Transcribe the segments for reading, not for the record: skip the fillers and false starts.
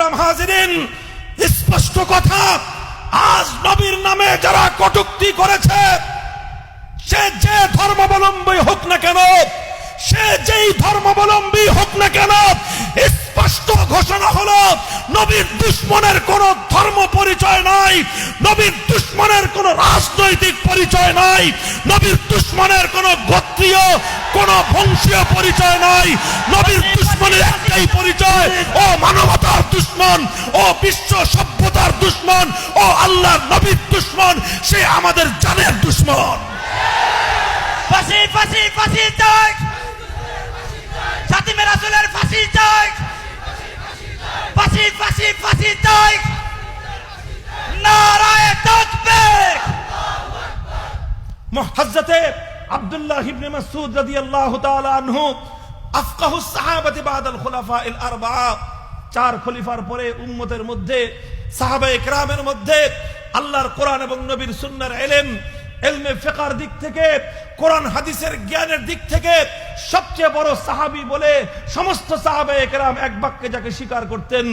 মুহতারাম হাজিরিন, স্পষ্ট কথা, আজ নবীর নামে যারা কটূক্তি করেছে, সে যে ধর্মাবলম্বী হোক না কেন, সে যেই ধর্মাবলম্বী হোক না কেন, স্পষ্ট ঘোষণা হলো নবীর দুশ্মনের কোন ধর্ম পরিচয় নাই, নবীর দুশ্মনের কোন রাজনৈতিক পরিচয় নাই, নবীর দুশ্মনের কোন গোত্রীয় কোন বংশীয় পরিচয় নাই। নবীর দুশ্মনের একটাই পরিচয়, ও মানবতার দুশ্মন, ও বিশ্ব সভ্যতার দুশ্মন, ও আল্লাহর নবীর দুশ্মন, সে আমাদের জানের দুশ্মন। ফাঁসি ফাঁসি ফাঁসি চাই, সাতিমে রাসূলের ফাঁসি চাই, ফাঁসি ফাঁসি ফাঁসি চাই, নারায়ে তাকবীর। হযরতে আব্দুল্লাহ ইবনে মাসউদ রাদিয়াল্লাহু তাআলা আনহু আফকাহুস সাহাবাতি বাদাল খুলাফাইল আরবা'a, চার খলিফার পরে উম্মতের মধ্যে, সাহাবায়ে কেরামের মধ্যে আল্লাহর কোরআন এবং নবীর সুন্নাহর ইলমে ফিকহের দিক থেকে, কোরআন হাদিসের জ্ঞানের দিক থেকে সবচেয়ে বড় সাহাবী বলে সমস্ত সাহাবায়ে কেরাম এক বাক্যে যাকে স্বীকার করতেন,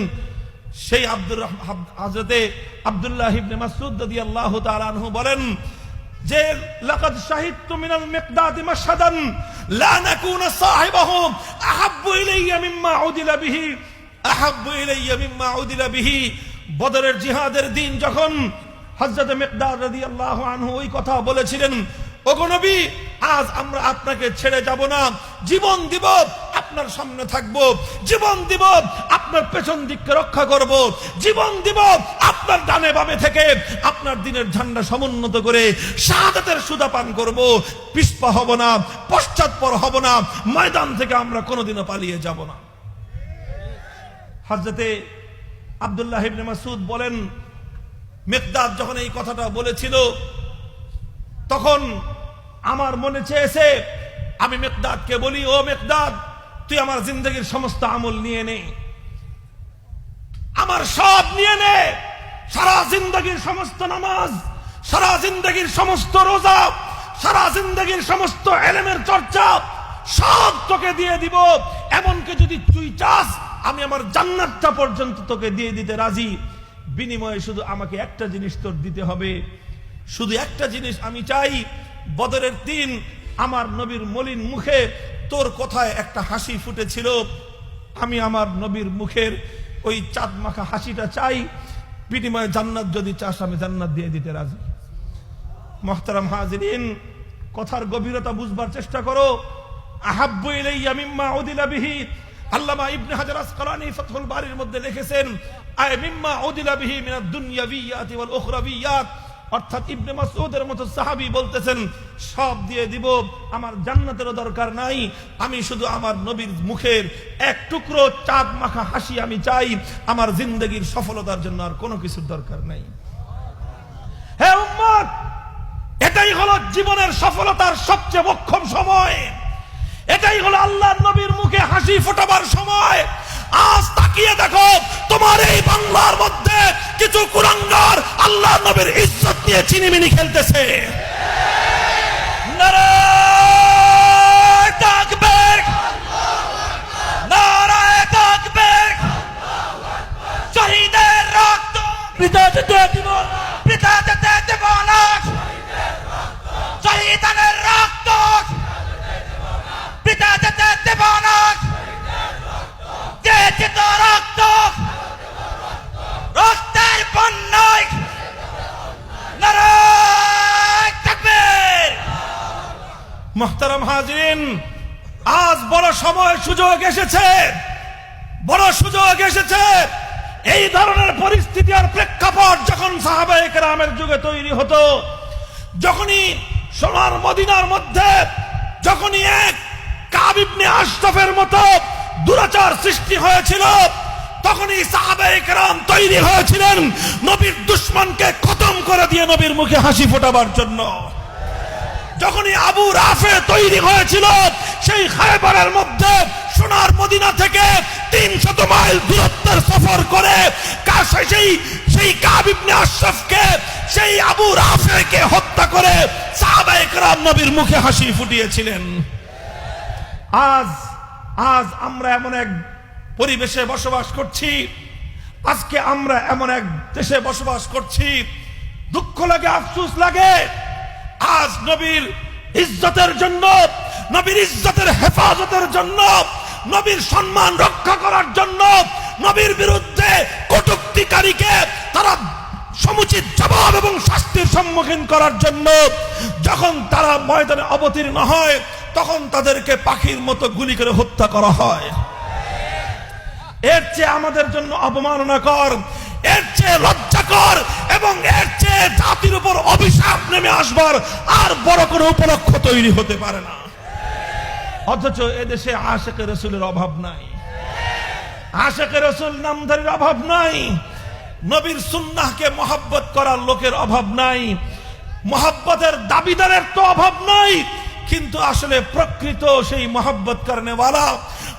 সেই হযরতে আব্দুল্লাহ ইবনে মাসউদ রাদিয়াল্লাহু তাআলা আনহু বলেন যে লাকাদ শাহিদতু মিনাল মিকদাদ মাশহাদান লা নাকুনা সাহিবাহু আহাব্বু ইলাইয়া মিম্মা উদিলা বিহি, আহাব্বু ইলাইয়া মিম্মা উদিলা বিহি। বদরের জিহাদের দিন যখন হযরত মিকদাদ রাদিয়াল্লাহু আনহু ওই কথা বলেছিলেন, ওগো নবী, আজ আমরা আপনাকে ছেড়ে যাব না, জীবন দিব আপনার সামনে থাকব, জীবন দিব আপনার পেছন দিককে রক্ষা করব, জীবন দিব আপনার ডানে বামে থেকে আপনার দিনের ঝান্ডা সমুন্নত করে শাহাদাতের সুধা পান করব, পিছপা হব না, পশ্চাৎপর হব না, ময়দান থেকে আমরা কোনোদিনও পালিয়ে যাব না। হযরতে আব্দুল্লাহ ইবনে মাসউদ বলেন, মিকদাদ যখন এই কথাটা বলেছিল, তখন আমার মনে চেয়েছে আমি মিকদাদকে বলি, ও মিকদাদ, তুই আমার জিন্দগির সমস্ত আমল নিয়ে নে, আমার সব নিয়ে নে, সারা জিন্দগির সমস্ত নামাজ, সারা জিন্দগির সমস্ত রোজা, সারা জিন্দগির সমস্ত ইলমের চর্চা সব তোকে দিয়ে দিব, এমনকি যদি তুই চাস আমি আমার জান্নাতটা পর্যন্ত তোকে দিয়ে দিতে রাজি, বিনিময়ে শুধু আমাকে একটা জিনিস তোর দিতে হবে, শুধু একটা জিনিস আমি চাই, বদরের দিন আমার নবীর মলিন মুখে তোর কথায় একটা হাসি ফুটেছিল, আমি আমার নবীর মুখের ওই চাঁদ মাখা হাসিটা চাই, বিনিময়ে জান্নাত যদি চাস আমি জান্নাত দিয়ে দিতে রাজি। মুহতারাম হাজিরিন, কথার গভীরতা বুঝবার চেষ্টা করো। আহাব্বু ইলাইয়া মিম্মা উদিলা বিহি, আল্লামা ইবনে হাজার আসকালানী ফাতহুল বারীর মধ্যে লিখেছেন, আয় মিম্মা উদিলা বিহি মিনাদ দুনিয়াবিয়াতি ওয়াল উখরাবিয়াত, অর্থাৎ ইবনে মাসউদের মতো সাহাবী বলতেছেন, সব দিয়ে দিব, আমার জান্নাতেরও দরকার নাই, আমি শুধু আমার নবীর মুখের এক টুকরো চাঁদ মাখা হাসি আমি চাই, আমার জিন্দগির সফলতার জন্য আর কোনো কিছুর দরকার নাই। হে উম্মত, এটাই হলো জীবনের সফলতার সবচেয়ে মোক্ষম সময়, এটাই হলো আল্লাহর নবীর মুখে হাসি ফোটাবার সময়। আজ তাকিয়ে দেখো, তোমার এই বাংলার মধ্যে কিছু কুলাঙ্গার আল্লাহর নবীর ইজ্জত নিয়ে চিনিমিনি খেলতেছে। নারায়ে তাকবীর, নারায়ে তাকবীর। শহীদের রক্ত বৃথা যেতে দিব না, বৃথা যেতে দিব না, শহীদের রক্ত বৃথা যেতে দিব না, দিয়েছি তো রক্ত, রক্তের বন্যায়। নারায়ে তাকবীর। মুহতারাম হাজিরিন, আজ বড় সময় সুযোগ এসেছে, বড় সুযোগ এসেছে। এই ধরনের পরিস্থিতি আর প্রেক্ষাপট যখন সাহাবায়ে কেরামের যুগে তৈরি হতো, যখনই সোনার মদিনার মধ্যে যখনই এক কাব ইবনে আশরাফের মতো দুরাচার সৃষ্টি হয়েছিল, তখনই সাহাবায়ে কেরাম তৈরি হয়েছিলেন নবীর দুশমনকে খতম করে দিয়ে নবীর মুখে হাসি ফোটাবার জন্য। যখনই আবু রাফে তৈরি হয়েছিল সেই খায়বারের মধ্যে সোনার মদিনা থেকে 300 মাইল দূরত্বের সফর করে সেই কাব ইবনে আশরাফকে, সেই আবু রাফেকে হত্যা করে সাহাবায়ে কেরাম নবীর মুখে হাসি ফুটিয়েছিলেন। আজ আমরা এমন এক পরিবেশে বসবাস করছি, আজকে আমরা এমন এক দেশে বসবাস করছি, দুঃখ লাগে, আফসোস লাগে। আজ নবীর ইজ্জতের জন্য, নবীর ইজ্জতের হেফাজতের জন্য, নবীর সম্মান রক্ষা করার জন্য, নবীর বিরুদ্ধে কটূক্তিকারীকে তারা সমুচিত জবাব এবং শাস্তির সম্মুখীন করার জন্য যখন তারা ময়দানে অবতীর্ণ হয়, তখন তাদেরকে পাখির মতো গুলি করে হত্যা করা হয়। এর চেয়ে আমাদের জন্য অপমাননাকর, এর চেয়ে লজ্জাকর এবং এর চেয়ে জাতির উপর অভিশাপ নেমে আসবার আর বড় কোনো উপলক্ষ তৈরি হতে পারে না। অথচ এদেশে আশিকে রাসূলের অভাব নাই, আশিকে রাসূল নামধারীর অভাব নাই, নবীর সুন্নাহকে মহব্বত করার লোকের অভাব নাই, মহব্বতের দাবিদারের তো অভাব নাই। কিন্তু আসলে প্রকৃত সেই মহব্বত করনেওয়ালা,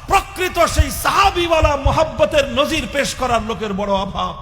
প্রকৃত সেই সাহাবীওয়ালা মহব্বতের নজির পেশ করার লোকের বড় অভাব।